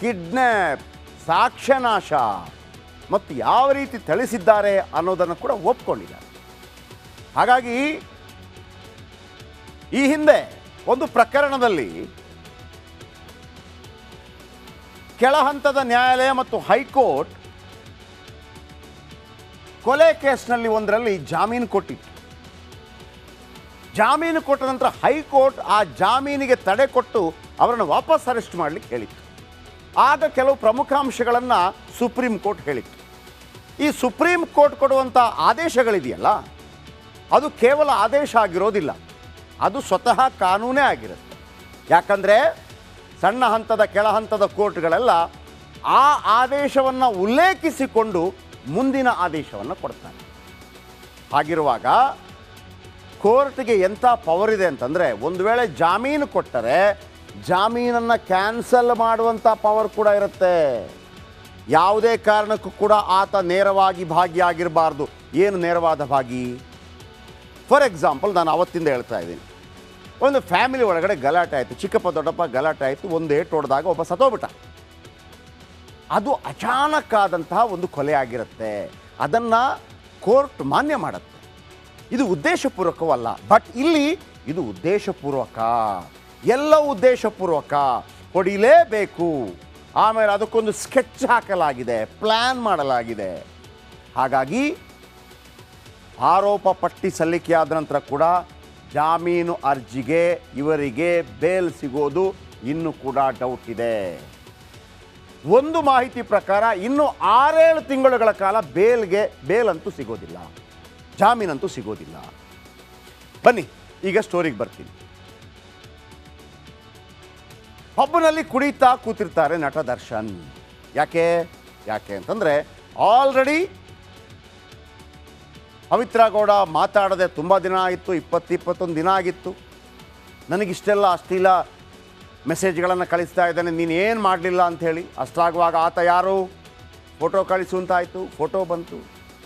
Kidnap, ಸಾಕ್ಷ್ಯನಾಶ ಮತ್ತು ಯಾವ ರೀತಿ ಥಳಿಸಿದ್ದಾರೆ ಅನ್ನೋದನ್ನು ಕೂಡ ಒಪ್ಕೊಂಡಿದ್ದಾರೆ. ಹಾಗಾಗಿ ಈ ಹಿಂದೆ ಒಂದು ಪ್ರಕರಣದಲ್ಲಿ ಕೆಳಹಂತದ ನ್ಯಾಯಾಲಯ ಮತ್ತು ಹೈಕೋರ್ಟ್ ಕೊಲೆ ಕೇಸ್ನಲ್ಲಿ ಒಂದರಲ್ಲಿ ಜಾಮೀನು ಕೊಟ್ಟಿತ್ತು. ಜಾಮೀನು ಕೊಟ್ಟ ನಂತರ ಹೈಕೋರ್ಟ್ ಆ ಜಾಮೀನಿಗೆ ತಡೆ ಕೊಟ್ಟು ಅವರನ್ನು ವಾಪಸ್ ಅರೆಸ್ಟ್ ಮಾಡಲಿಕ್ಕೆ ಹೇಳಿತ್ತು. ಆಗ ಕೆಲವು ಪ್ರಮುಖ ಅಂಶಗಳನ್ನು ಸುಪ್ರೀಂ ಕೋರ್ಟ್ ಹೇಳಿತ್ತು. ಈ ಸುಪ್ರೀಂ ಕೋರ್ಟ್ ಕೊಡುವಂಥ ಆದೇಶಗಳಿದೆಯಲ್ಲ, ಅದು ಕೇವಲ ಆದೇಶ ಆಗಿರೋದಿಲ್ಲ, ಅದು ಸ್ವತಃ ಕಾನೂನೇ ಆಗಿರುತ್ತೆ. ಯಾಕಂದರೆ ಸಣ್ಣ ಹಂತದ ಕೆಳ ಹಂತದ ಕೋರ್ಟ್ಗಳೆಲ್ಲ ಆ ಆದೇಶವನ್ನು ಉಲ್ಲೇಖಿಸಿಕೊಂಡು ಮುಂದಿನ ಆದೇಶವನ್ನು ಕೊಡ್ತಾರೆ. ಹಾಗಿರುವಾಗ ಕೋರ್ಟ್ಗೆ ಎಂಥ ಪವರ್ ಇದೆ ಅಂತಂದರೆ, ಒಂದು ವೇಳೆ ಜಾಮೀನು ಕೊಟ್ಟರೆ ಜಾಮೀನನ್ನು ಕ್ಯಾನ್ಸಲ್ ಮಾಡುವಂಥ ಪವರ್ ಕೂಡ ಇರುತ್ತೆ. ಯಾವುದೇ ಕಾರಣಕ್ಕೂ ಕೂಡ ಆತ ನೇರವಾಗಿ ಭಾಗಿಯಾಗಿರಬಾರ್ದು. ಏನು ನೇರವಾದ ಭಾಗಿ? ಫಾರ್ ಎಕ್ಸಾಂಪಲ್, ನಾನು ಅವತ್ತಿಂದ ಹೇಳ್ತಾ ಇದ್ದೀನಿ, ಒಂದು ಫ್ಯಾಮಿಲಿ ಒಳಗಡೆ ಗಲಾಟೆ ಆಯಿತು, ಚಿಕ್ಕಪ್ಪ ದೊಡ್ಡಪ್ಪ ಗಲಾಟೆ ಆಯಿತು, ಒಂದು ಏಟು ಹೊಡೆದಾಗ ಒಬ್ಬ ಸತ್ತೋಗ್ಬಿಟ್ಟ. ಅದು ಅಚಾನಕ್ಕಾದಂತಹ ಒಂದು ಕೊಲೆ ಆಗಿರುತ್ತೆ. ಅದನ್ನು ಕೋರ್ಟ್ ಮಾನ್ಯ ಮಾಡುತ್ತೆ. ಇದು ಉದ್ದೇಶಪೂರ್ವಕವಲ್ಲ. ಬಟ್ ಇಲ್ಲಿ ಇದು ಉದ್ದೇಶಪೂರ್ವಕ, ಎಲ್ಲ ಉದ್ದೇಶಪೂರ್ವಕ, ಹೊಡಿಲೇಬೇಕು. ಆಮೇಲೆ ಅದಕ್ಕೊಂದು ಸ್ಕೆಚ್ ಹಾಕಲಾಗಿದೆ, ಪ್ಲ್ಯಾನ್ ಮಾಡಲಾಗಿದೆ. ಹಾಗಾಗಿ ಆರೋಪ ಪಟ್ಟಿ ಸಲ್ಲಿಕೆಯಾದ ನಂತರ ಕೂಡ ಜಾಮೀನು ಅರ್ಜಿಗೆ ಇವರಿಗೆ ಬೇಲ್ ಸಿಗೋದು ಇನ್ನೂ ಕೂಡ ಡೌಟ್ ಇದೆ. ಒಂದು ಮಾಹಿತಿ ಪ್ರಕಾರ ಇನ್ನು 6-7 ತಿಂಗಳುಗಳ ಕಾಲ ಬೇಲಂತೂ ಸಿಗೋದಿಲ್ಲ, ಜಾಮೀನಂತೂ ಸಿಗೋದಿಲ್ಲ. ಬನ್ನಿ ಈಗ ಸ್ಟೋರಿಗೆ ಬರ್ತೀನಿ. ಪಬ್ನಲ್ಲಿ ಕುಡಿತಾ ಕೂತಿರ್ತಾರೆ ನಟ ದರ್ಶನ್. ಯಾಕೆ ಅಂತಂದರೆ, ಆಲ್ರೆಡಿ ಪವಿತ್ರ ಗೌಡ ಮಾತಾಡದೆ ತುಂಬ ದಿನ ಆಗಿತ್ತು, 20-21 ದಿನ ಆಗಿತ್ತು. ನನಗಿಷ್ಟೆಲ್ಲ ಅಷ್ಟಿಲ್ಲ ಮೆಸೇಜ್ಗಳನ್ನು ಕಳಿಸ್ತಾ ಇದ್ದಾನೆ, ನೀನು ಏನು ಮಾಡಲಿಲ್ಲ ಅಂಥೇಳಿ. ಅಷ್ಟಾಗುವಾಗ ಆತ ಯಾರು ಫೋಟೋ ಕಳಿಸು ಅಂತ ಆಯಿತು, ಫೋಟೋ ಬಂತು.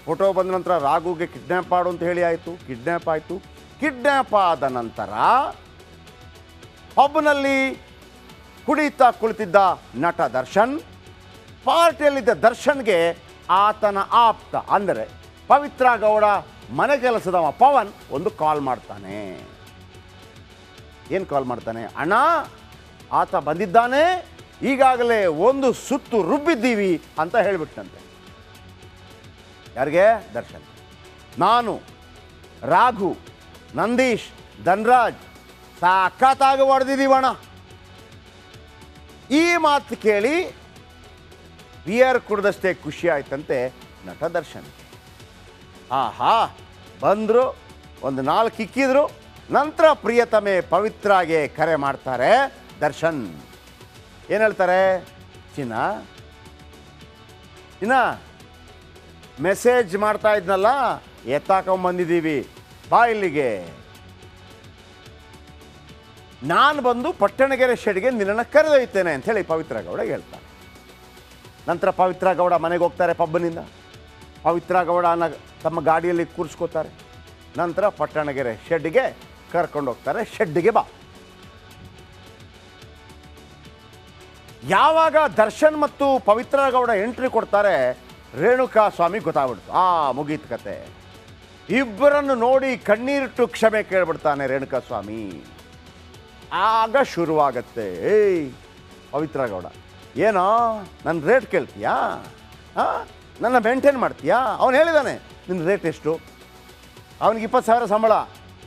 ಫೋಟೋ ಬಂದ ನಂತರ ರಾಘುಗೆ ಕಿಡ್ನ್ಯಾಪ್ ಮಾಡು ಅಂತ ಹೇಳಿ ಆಯಿತು, ಕಿಡ್ನ್ಯಾಪ್ ಆಯಿತು. ಕಿಡ್ನ್ಯಾಪ್ ಆದ ನಂತರ ಪಬ್ನಲ್ಲಿ ಕುಡಿತಾ ಕುಳಿತಿದ್ದ ನಟ ದರ್ಶನ್, ಪಾರ್ಟಿಯಲ್ಲಿದ್ದ ದರ್ಶನ್ಗೆ ಆತನ ಆಪ್ತ ಅಂದರೆ ಪವಿತ್ರ ಗೌಡ ಮನೆ ಕೆಲಸದವ ಪವನ್ ಒಂದು ಕಾಲ್ ಮಾಡ್ತಾನೆ. ಏನು ಕಾಲ್ ಮಾಡ್ತಾನೆ? ಅಣ್ಣ, ಆತ ಬಂದಿದ್ದಾನೆ, ಈಗಾಗಲೇ ಒಂದು ಸುತ್ತು ರುಬ್ಬಿದ್ದೀವಿ ಅಂತ ಹೇಳಿಬಿಟ್ಟಂತೆ. ಯಾರಿಗೆ? ದರ್ಶನ್. ನಾನು, ರಾಘು, ನಂದೀಶ್, ಧನ್ರಾಜ್ ಸಖತ್ತಾಗಿ ಹೊಡೆದಿದ್ದೀವಣ್ಣ. ಈ ಮಾತು ಕೇಳಿ ಬಿಯರ್ ಕುಡಿದಷ್ಟೇ ಖುಷಿ ಆಯ್ತಂತೆ ನಟ ದರ್ಶನ್. ಆಹಾ, ಬಂದರು, ಒಂದು 4 ಇಕ್ಕಿದ್ರು. ನಂತರ ಪ್ರಿಯತಮೆ ಪವಿತ್ರಾಗೆ ಕರೆ ಮಾಡ್ತಾರೆ ದರ್ಶನ್. ಏನು ಹೇಳ್ತಾರೆ? ಚಿನ್ನ ಮೆಸೇಜ್ ಮಾಡ್ತಾ ಇದ್ನಲ್ಲ, ಎತ್ತಾಕೊಂಬಂದಿದ್ದೀವಿ, ಬಾ ಇಲ್ಲಿಗೆ. ನಾನು ಬಂದು ಪಟ್ಟಣಗೆರೆ ಶೆಡ್ಗೆ ನಿನ್ನನ್ನು ಕರೆದೊಯ್ತೇನೆ ಅಂಥೇಳಿ ಪವಿತ್ರ ಗೌಡ ಹೇಳ್ತಾರೆ. ನಂತರ ಪವಿತ್ರ ಗೌಡ ಮನೆಗೆ ಹೋಗ್ತಾರೆ. ಪಬ್ಬಿನಿಂದ ಪವಿತ್ರ ಗೌಡನ ತಮ್ಮ ಗಾಡಿಯಲ್ಲಿ ಕೂರಿಸ್ಕೋತಾರೆ. ನಂತರ ಪಟ್ಟಣಗೆರೆ ಶೆಡ್ಗೆ ಕರ್ಕೊಂಡು ಹೋಗ್ತಾರೆ. ಶೆಡ್ಗೆ ಬಾ. ಯಾವಾಗ ದರ್ಶನ್ ಮತ್ತು ಪವಿತ್ರ ಗೌಡ ಎಂಟ್ರಿ ಕೊಡ್ತಾರೆ, ರೇಣುಕಾ ಸ್ವಾಮಿ ಗೊತ್ತಾಗ್ಬಿಡ್ತು. ಮುಗೀತು ಕತೆ. ಇಬ್ಬರನ್ನು ನೋಡಿ ಕಣ್ಣೀರಿಟ್ಟು ಕ್ಷಮೆ ಕೇಳ್ಬಿಡ್ತಾನೆ ರೇಣುಕಾ ಸ್ವಾಮಿ. ಆಗ ಶುರುವಾಗತ್ತೆ, ಏಯ್ ಪವಿತ್ರ ಗೌಡ, ಏನೋ ನನ್ನ ರೇಟ್ ಕೇಳ್ತೀಯಾ? ನನ್ನ ಮೇಂಟೈನ್ ಮಾಡ್ತೀಯಾ? ಅವನು ಹೇಳಿದ್ದಾನೆ, ನಿನ್ನ ರೇಟ್ ಎಷ್ಟು? ಅವನಿಗೆ 20,000 ಸಂಬಳ,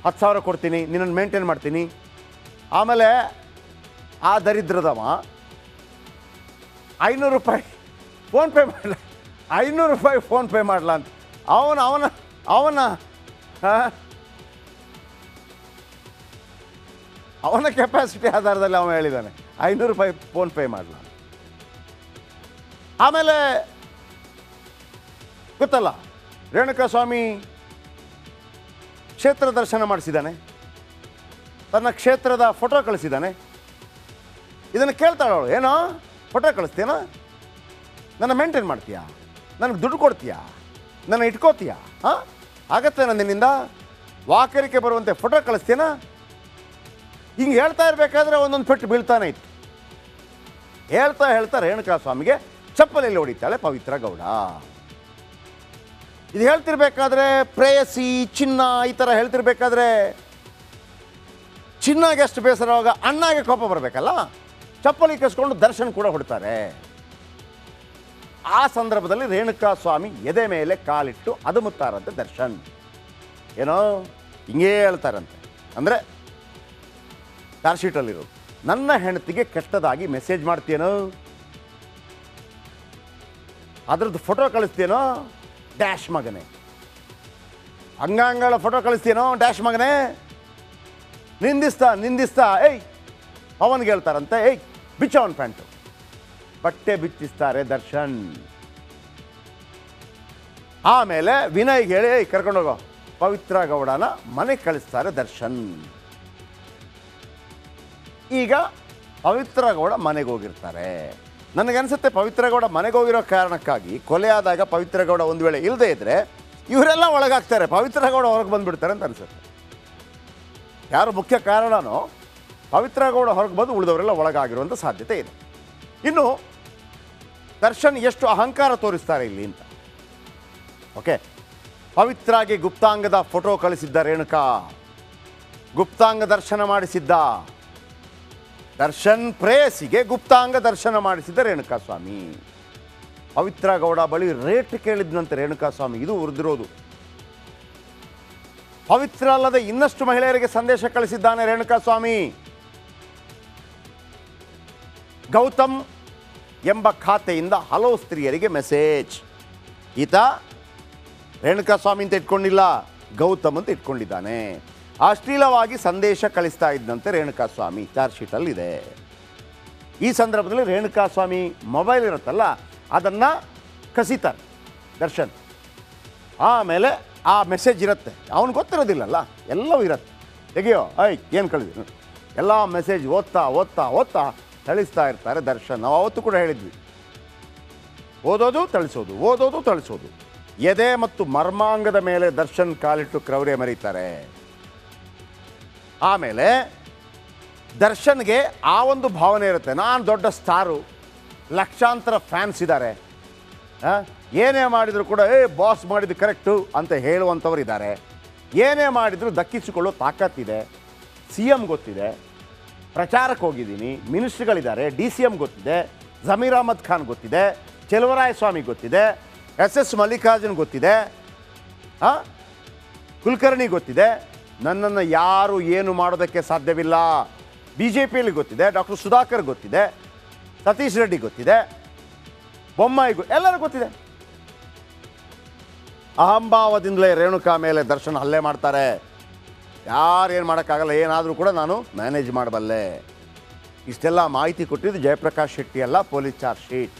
10,000 ಕೊಡ್ತೀನಿ, ನಿನ್ನನ್ನು ಮೇಂಟೈನ್ ಮಾಡ್ತೀನಿ. ಆಮೇಲೆ ಆ ದರಿದ್ರದವ 500 ರೂಪಾಯಿ ಫೋನ್ಪೇ ಮಾಡಲ, 500 ರೂಪಾಯಿ ಫೋನ್ಪೇ ಮಾಡಲ ಅಂತ ಅವನ ಕೆಪಾಸಿಟಿ ಆಧಾರದಲ್ಲಿ ಅವನು ಹೇಳಿದ್ದಾನೆ 500 ರೂಪಾಯಿ ಫೋನ್ಪೇ ಮಾಡಲ. ಆಮೇಲೆ ಗೊತ್ತಲ್ಲ, ರೇಣುಕಾ ಸ್ವಾಮಿ ಕ್ಷೇತ್ರ ದರ್ಶನ ಮಾಡಿಸಿದ್ದಾನೆ, ತನ್ನ ಕ್ಷೇತ್ರದ ಫೋಟೋ ಕಳಿಸಿದ್ದಾನೆ. ಇದನ್ನು ಕೇಳ್ತಾಳವಳು, ಏನೋ ಫೋಟೋ ಕಳಿಸ್ತೀಯನೋ, ನನ್ನ ಮೇಂಟೈನ್ ಮಾಡ್ತೀಯಾ, ನನಗೆ ದುಡ್ಡು ಕೊಡ್ತೀಯಾ, ನನ್ನ ಇಟ್ಕೋತೀಯಾ? ಆಗತ್ತೆ ನನ್ನಿಂದ ವಾಕರಿಕೆ ಬರುವಂತೆ ಫೋಟೋ ಕಳಿಸ್ತೀನಾ? ಹಿಂಗೆ ಹೇಳ್ತಾ ಇರಬೇಕಾದ್ರೆ ಒಂದೊಂದು ಪೆಟ್ಟು ಬೀಳ್ತಾನೆ ಇತ್ತು. ಹೇಳ್ತಾ ಹೇಳ್ತಾ ರೇಣುಕಾ ಸ್ವಾಮಿಗೆ ಚಪ್ಪಲಿಯಲ್ಲಿ ಹೊಡಿತಾಳೆ ಪವಿತ್ರ ಗೌಡ. ಇದು ಹೇಳ್ತಿರ್ಬೇಕಾದ್ರೆ ಪ್ರೇಯಸಿ ಚಿನ್ನ ಈ ಥರ ಹೇಳ್ತಿರ್ಬೇಕಾದ್ರೆ ಚಿನ್ನಾಗೆ ಎಷ್ಟು ಬೇಸರವಾಗ ಅಣ್ಣಾಗೆ ಕೋಪ ಬರಬೇಕಲ್ಲ, ಚಪ್ಪಲಿ ಕಸ್ಕೊಂಡು ದರ್ಶನ್ ಕೂಡ ಹೊಡ್ತಾರೆ. ಆ ಸಂದರ್ಭದಲ್ಲಿ ರೇಣುಕಾ ಸ್ವಾಮಿ ಎದೆ ಮೇಲೆ ಕಾಲಿಟ್ಟು ಅದುಮುತ್ತಾರಂತೆ ದರ್ಶನ್. ಏನೋ ಹಿಂಗೇ ಹೇಳ್ತಾರಂತೆ, ಅಂದರೆ ಚಾರ್ಜ್ ಶೀಟಲ್ಲಿರೋದು, ನನ್ನ ಹೆಂಡತಿಗೆ ಕೆಟ್ಟದಾಗಿ ಮೆಸೇಜ್ ಮಾಡ್ತೀನೋ, ಅದ್ರದ್ದು ಫೋಟೋ ಕಳಿಸ್ತೀನೋ ಡ್ಯಾಶ್ ಮಗನೇ, ಅಂಗಾಂಗಳ ಫೋಟೋ ಕಳಿಸ್ತೀನೋ ಡ್ಯಾಶ್ ಮಗನೇ, ನಿಂದಿಸ್ತಾ ಏಯ್ ಪವನ್ಗೆ ಹೇಳ್ತಾರಂತೆ, ಏಯ್ ಬಿಚ್ಚ ಅವನ ಪ್ಯಾಂಟು, ಬಟ್ಟೆ ಬಿಚ್ಚಿಸ್ತಾರೆ ದರ್ಶನ್. ಆಮೇಲೆ ವಿನಯ್ಗೆ ಹೇಳಿ ಕರ್ಕೊಂಡೋಗೋ ಪವಿತ್ರ ಗೌಡನ ಮನೆಗೆ ಕಳಿಸ್ತಾರೆ ದರ್ಶನ್. ಈಗ ಪವಿತ್ರ ಗೌಡ ಮನೆಗೆ ಹೋಗಿರ್ತಾರೆ. ನನಗನ್ಸುತ್ತೆ ಪವಿತ್ರ ಗೌಡ ಮನೆಗೆ ಹೋಗಿರೋ ಕಾರಣಕ್ಕಾಗಿ ಕೊಲೆ ಆದಾಗ ಪವಿತ್ರ ಗೌಡ ಒಂದು ವೇಳೆ ಇಲ್ಲದೇ ಇದ್ದರೆ ಇವರೆಲ್ಲ ಒಳಗಾಗ್ತಾರೆ, ಪವಿತ್ರ ಗೌಡ ಹೊರಗೆ ಬಂದುಬಿಡ್ತಾರೆ ಅಂತ ಅನಿಸುತ್ತೆ. ಯಾರು ಮುಖ್ಯ ಕಾರಣನೋ ಪವಿತ್ರ ಗೌಡ ಹೊರಗೆ ಬಂದು ಉಳಿದವರೆಲ್ಲ ಒಳಗಾಗಿರುವಂಥ ಸಾಧ್ಯತೆ ಇದೆ. ಇನ್ನು ದರ್ಶನ್ ಎಷ್ಟು ಅಹಂಕಾರ ತೋರಿಸ್ತಾರೆ ಇಲ್ಲಿ ಅಂತ. ಓಕೆ, ಪವಿತ್ರಾಗೆ ಗುಪ್ತಾಂಗದ ಫೋಟೋ ಕಳಿಸಿದ್ದ ರೇಣುಕಾ, ಗುಪ್ತಾಂಗ ದರ್ಶನ ಮಾಡಿಸಿದ್ದ ದರ್ಶನ್, ಪ್ರೇಯಸಿಗೆ ಗುಪ್ತಾಂಗ ದರ್ಶನ ಮಾಡಿಸಿದ್ದ ರೇಣುಕಾ ಸ್ವಾಮಿ. ಪವಿತ್ರ ಗೌಡ ಬಳಿ ರೇಟ್ ಕೇಳಿದ್ನಂತೆ ರೇಣುಕಾ ಸ್ವಾಮಿ. ಇದು ಉರಿದಿರೋದು. ಪವಿತ್ರ ಅಲ್ಲದೆ ಇನ್ನಷ್ಟು ಮಹಿಳೆಯರಿಗೆ ಸಂದೇಶ ಕಳಿಸಿದ್ದಾನೆ ರೇಣುಕಾ ಸ್ವಾಮಿ. ಗೌತಮ್ ಎಂಬ ಖಾತೆಯಿಂದ ಹಲವು ಸ್ತ್ರೀಯರಿಗೆ ಮೆಸೇಜ್. ಈತ ರೇಣುಕಾ ಸ್ವಾಮಿ ಅಂತ ಇಟ್ಕೊಂಡಿಲ್ಲ, ಗೌತಮ್ ಅಂತ ಇಟ್ಕೊಂಡಿದ್ದಾನೆ. ಅಶ್ಲೀಲವಾಗಿ ಸಂದೇಶ ಕಳಿಸ್ತಾ ಇದ್ದಂತೆ ರೇಣುಕಾ ಸ್ವಾಮಿ, ಚಾರ್ಜ್ ಶೀಟಲ್ಲಿದೆ. ಈ ಸಂದರ್ಭದಲ್ಲಿ ರೇಣುಕಾ ಸ್ವಾಮಿ ಮೊಬೈಲ್ ಇರುತ್ತಲ್ಲ ಅದನ್ನು ಕಸಿತಾರೆ ದರ್ಶನ್. ಆಮೇಲೆ ಆ ಮೆಸೇಜ್ ಇರುತ್ತೆ, ಅವನಿಗೆ ಗೊತ್ತಿರೋದಿಲ್ಲಲ್ಲ, ಎಲ್ಲವೂ ಇರುತ್ತೆ. ತೆಗಿಯೋ ಏನು ಕಳಿದ್ರು ಎಲ್ಲ ಮೆಸೇಜ್ ಓದ್ತಾ ಥಳಿಸ್ತಾ ಇರ್ತಾರೆ ದರ್ಶನ್. ನಾವು ಅವತ್ತು ಕೂಡ ಹೇಳಿದ್ವಿ, ಓದೋದು ಥಳಿಸೋದು. ಎದೆ ಮತ್ತು ಮರ್ಮಾಂಗದ ಮೇಲೆ ದರ್ಶನ್ ಕಾಲಿಟ್ಟು ಕ್ರೌರ್ಯ ಮೆರೀತಾರೆ. ಆಮೇಲೆ ದರ್ಶನ್ಗೆ ಆ ಒಂದು ಭಾವನೆ ಇರುತ್ತೆ, ನಾನು ದೊಡ್ಡ ಸ್ಟಾರು, ಲಕ್ಷಾಂತರ ಫ್ಯಾನ್ಸ್ ಇದ್ದಾರೆ, ಏನೇ ಮಾಡಿದರೂ ಕೂಡ ಬಾಸ್ ಮಾಡಿದ್ದು ಕರೆಕ್ಟು ಅಂತ ಹೇಳುವಂಥವ್ರು ಇದ್ದಾರೆ, ಏನೇ ಮಾಡಿದರೂ ದಕ್ಕಿಸಿಕೊಳ್ಳೋ ತಾಕತ್ತಿದೆ, ಸಿ ಎಮ್ ಗೊತ್ತಿದೆ, ಪ್ರಚಾರಕ್ಕೆ ಹೋಗಿದ್ದೀನಿ, ಮಿನಿಸ್ಟ್ರಿಗಳಿದ್ದಾರೆ, ಡಿ ಸಿ ಎಮ್ ಗೊತ್ತಿದೆ, ಜಮೀರ್ ಅಹಮದ್ ಖಾನ್ ಗೊತ್ತಿದೆ, ಚೆಲುವರಾಯ ಸ್ವಾಮಿ ಗೊತ್ತಿದೆ, ಎಸ್ ಮಲ್ಲಿಕಾರ್ಜುನ್ ಗೊತ್ತಿದೆ, ಕುಲಕರ್ಣಿ ಗೊತ್ತಿದೆ, ನನ್ನನ್ನು ಯಾರು ಏನು ಮಾಡೋದಕ್ಕೆ ಸಾಧ್ಯವಿಲ್ಲ. ಬಿ ಜೆ ಪಿಯಲ್ಲಿ ಗೊತ್ತಿದೆ, ಡಾಕ್ಟರ್ ಸುಧಾಕರ್ ಗೊತ್ತಿದೆ, ಸತೀಶ್ ರೆಡ್ಡಿ ಗೊತ್ತಿದೆ, ಬೊಮ್ಮಾಯಿ ಎಲ್ಲರೂ ಗೊತ್ತಿದೆ. ಅಹಂಭಾವದಿಂದಲೇ ರೇಣುಕಾ ಮೇಲೆ ದರ್ಶನ್ ಹಲ್ಲೆ ಮಾಡ್ತಾರೆ. ಯಾರೇನು ಮಾಡೋಕ್ಕಾಗಲ್ಲ, ಏನಾದರೂ ಕೂಡ ನಾನು ಮ್ಯಾನೇಜ್ ಮಾಡಬಲ್ಲೆ. ಇಷ್ಟೆಲ್ಲ ಮಾಹಿತಿ ಕೊಟ್ಟಿದ್ದು ಜಯಪ್ರಕಾಶ್ ಶೆಟ್ಟಿ ಅಲ್ಲ, ಪೊಲೀಸ್ ಚಾರ್ಜ್ ಶೀಟ್.